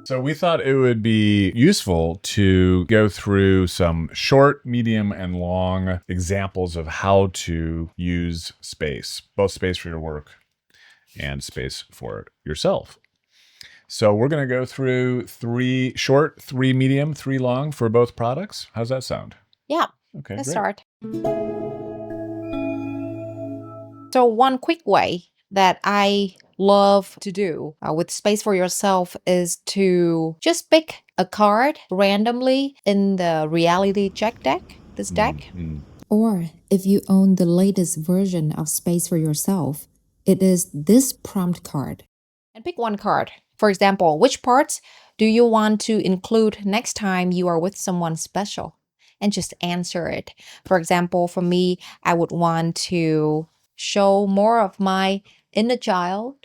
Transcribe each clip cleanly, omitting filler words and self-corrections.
So we thought it would be useful to go through some short, medium, and long examples of how to use space, both space for your work and space for yourself. So we're going to go through 3 short, 3 medium, 3 long for both products. How's that sound? Yeah, Okay, let's great. start. So one quick way that I love to do with space for yourself is to just pick a card randomly in the reality check deck, this deck. Or if you own the latest version of Space for Yourself, it is this prompt card. And pick one card. For example, which parts do you want to include next time you are with someone special? And just answer it. For example, for me, I would want to show more of my inner child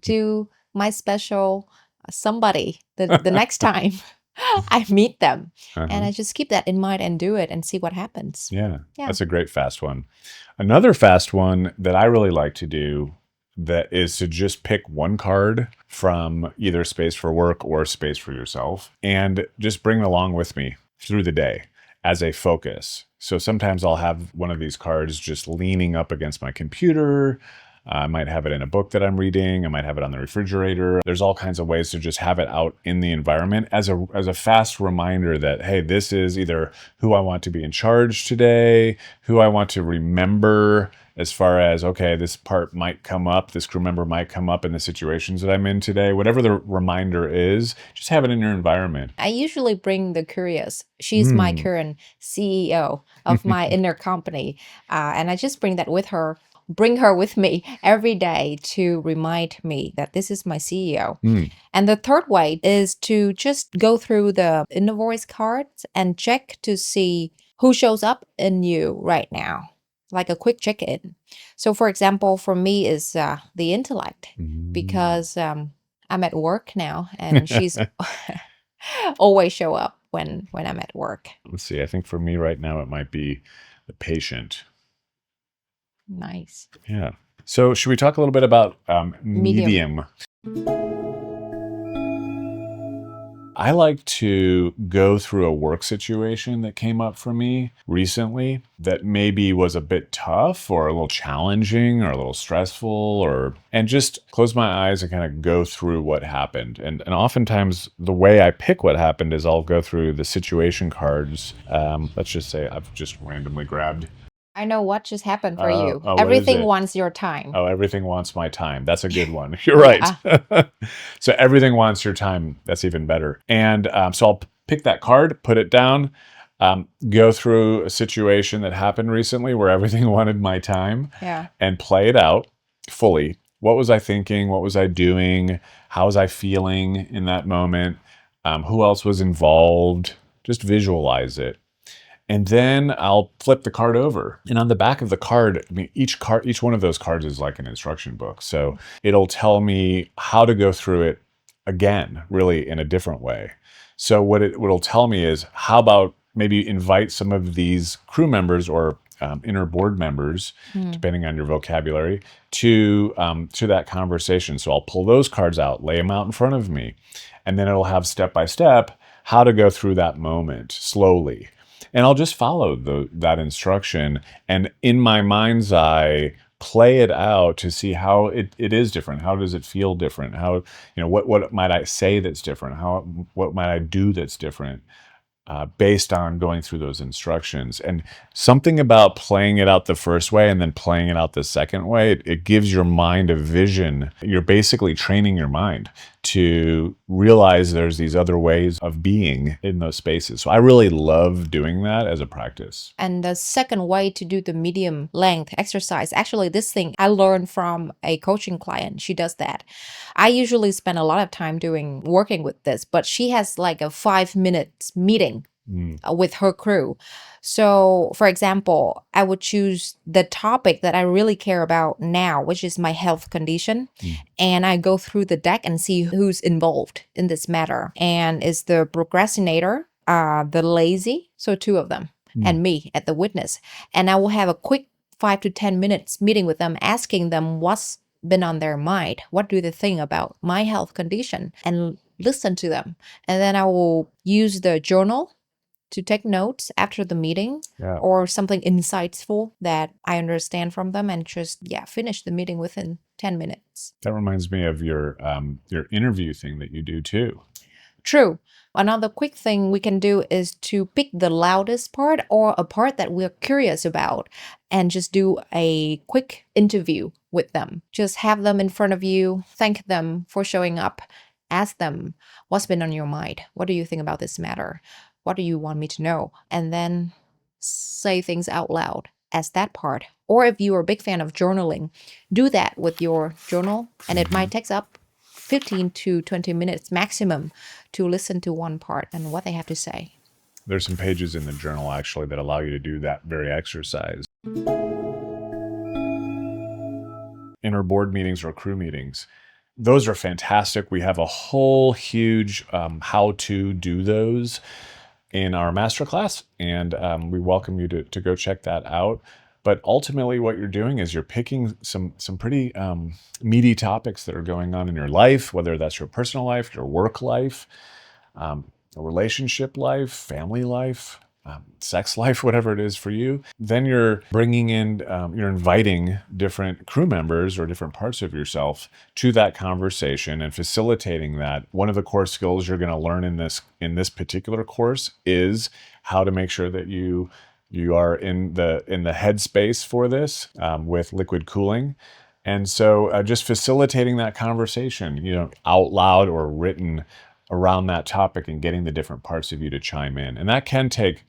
to my special somebody the next time I meet them. And I just keep that in mind and do it and see what happens. Yeah, Yeah. that's a great fast one. Another fast one that I really like to do that is to just pick one card from either Space for Work or Space for Yourself and just bring it along with me through the day as a focus. So sometimes I'll have one of these cards just leaning up against my computer. I might have it in a book that I'm reading. I might have it on the refrigerator. There's all kinds of ways to just have it out in the environment as a fast reminder that, hey, this is either who I want to be in charge today, who I want to remember as far as, okay, this part might come up, this crew member might come up in the situations that I'm in today. Whatever the reminder is, just have it in your environment. I usually bring the curious. She's my current CEO of my inner company. And I just bring that with her. Bring her with me every day to remind me that this is my CEO. And the third way is to just go through the inner voice cards and check to see who shows up in you right now, like a quick check-in. So for example, for me is the intellect, because I'm at work now and she's always show up when I'm at work. Let's see, I think for me right now, it might be the patient. Nice. Yeah. So should we talk a little bit about medium? I like to go through a work situation that came up for me recently that maybe was a bit tough or a little challenging or a little stressful, and just close my eyes and kind of go through what happened. And oftentimes the way I pick what happened is I'll go through the situation cards. Let's just say I've just randomly grabbed. I know what just happened for you. What is Everything it? wants your time. Oh, everything wants my time. That's a good one. You're right. So everything wants your time. That's even better. And so I'll pick that card, put it down, go through a situation that happened recently where everything wanted my time, and play it out fully. What was I thinking? What was I doing? How was I feeling in that moment? Who else was involved? Just visualize it. And then I'll flip the card over. And on the back of the card, I mean, each one of those cards is like an instruction book. So it'll tell me how to go through it again, really in a different way. So what it'll tell me is, how about maybe invite some of these crew members or inner board members, depending on your vocabulary, to that conversation. So I'll pull those cards out, lay them out in front of me, and then it'll have step by step how to go through that moment slowly. And I'll just follow that instruction, and in my mind's eye, play it out to see how it is different. How does it feel different? How, what might I say that's different? What might I do that's different? Based on going through those instructions. And something about playing it out the first way and then playing it out the second way, it gives your mind a vision. You're basically training your mind to realize there's these other ways of being in those spaces. So I really love doing that as a practice. And the second way to do the medium length exercise, actually this thing I learned from a coaching client. She does that. I usually spend a lot of time working with this, but she has like a 5-minute meeting with her crew. So for example, I would choose the topic that I really care about now, which is my health condition. And I go through the deck and see who's involved in this matter. And it's the procrastinator, the lazy, so 2 of them, and me at the witness. And I will have a quick 5 to 10 minutes meeting with them, asking them what's been on their mind? What do they think about my health condition? And listen to them. And then I will use the journal to take notes after the meeting Yeah. or something insightful that I understand from them, and just finish the meeting within 10 minutes. That reminds me of your interview thing that you do too. True. Another quick thing we can do is to pick the loudest part or a part that we're curious about and just do a quick interview with them. Just have them in front of you, thank them for showing up, ask them what's been on your mind. What do you think about this matter? What do you want me to know? And then say things out loud as that part. Or if you are a big fan of journaling, do that with your journal, and it might take up 15 to 20 minutes maximum to listen to one part and what they have to say. There's some pages in the journal actually that allow you to do that very exercise. In our board meetings or crew meetings, those are fantastic. We have a whole huge how to do those in our masterclass, and we welcome you to go check that out. But ultimately, what you're doing is you're picking some pretty meaty topics that are going on in your life, whether that's your personal life, your work life, relationship life, family life, sex life, whatever it is for you. Then you're bringing in, you're inviting different crew members or different parts of yourself to that conversation and facilitating that. One of the core skills you're going to learn in this particular course is how to make sure that you are in the headspace for this with liquid cooling. And so just facilitating that conversation, out loud or written around that topic and getting the different parts of you to chime in. And that can take,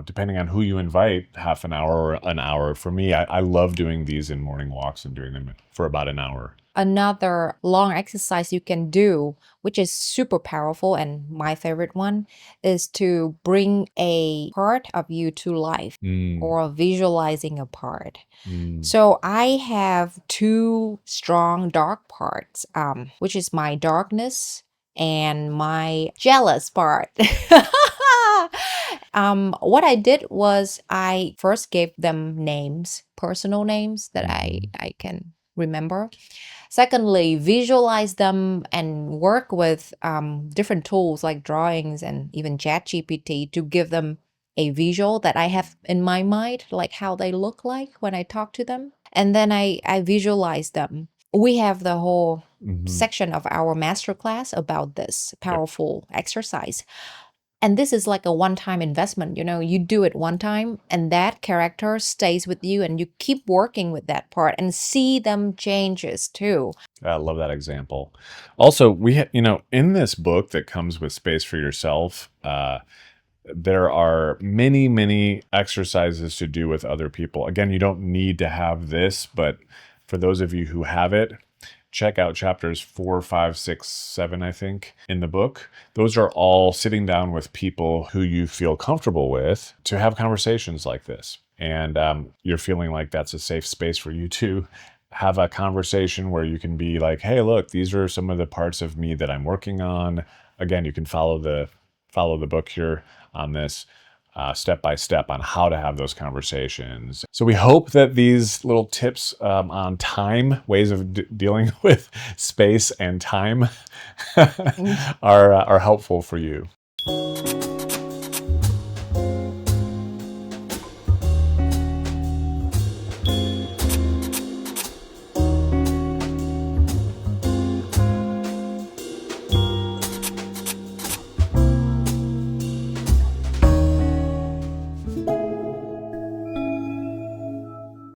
depending on who you invite, half an hour or an hour. For me, I love doing these in morning walks and doing them for about an hour. Another long exercise you can do, which is super powerful and my favorite one, is to bring a part of you to life or visualizing a part. So I have two strong dark parts, which is my darkness and my jealous part. What I did was I first gave them names, personal names that I can remember. Secondly, visualize them and work with different tools like drawings and even ChatGPT to give them a visual that I have in my mind, like how they look like when I talk to them. And then I visualize them. We have the whole section of our masterclass about this powerful exercise. And this is like a one-time investment. You do it one time and that character stays with you and you keep working with that part and see them changes too. I love that example. Also, we in this book that comes with Space for Yourself, there are many, many exercises to do with other people. Again, you don't need to have this, but for those of you who have it, check out chapters 4, 5, 6, 7, I think, in the book. Those are all sitting down with people who you feel comfortable with to have conversations like this. And you're feeling like that's a safe space for you to have a conversation where you can be like, hey, look, these are some of the parts of me that I'm working on. Again, you can follow the book here on this step by step on how to have those conversations. So we hope that these little tips on time, ways of dealing with space and time are helpful for you.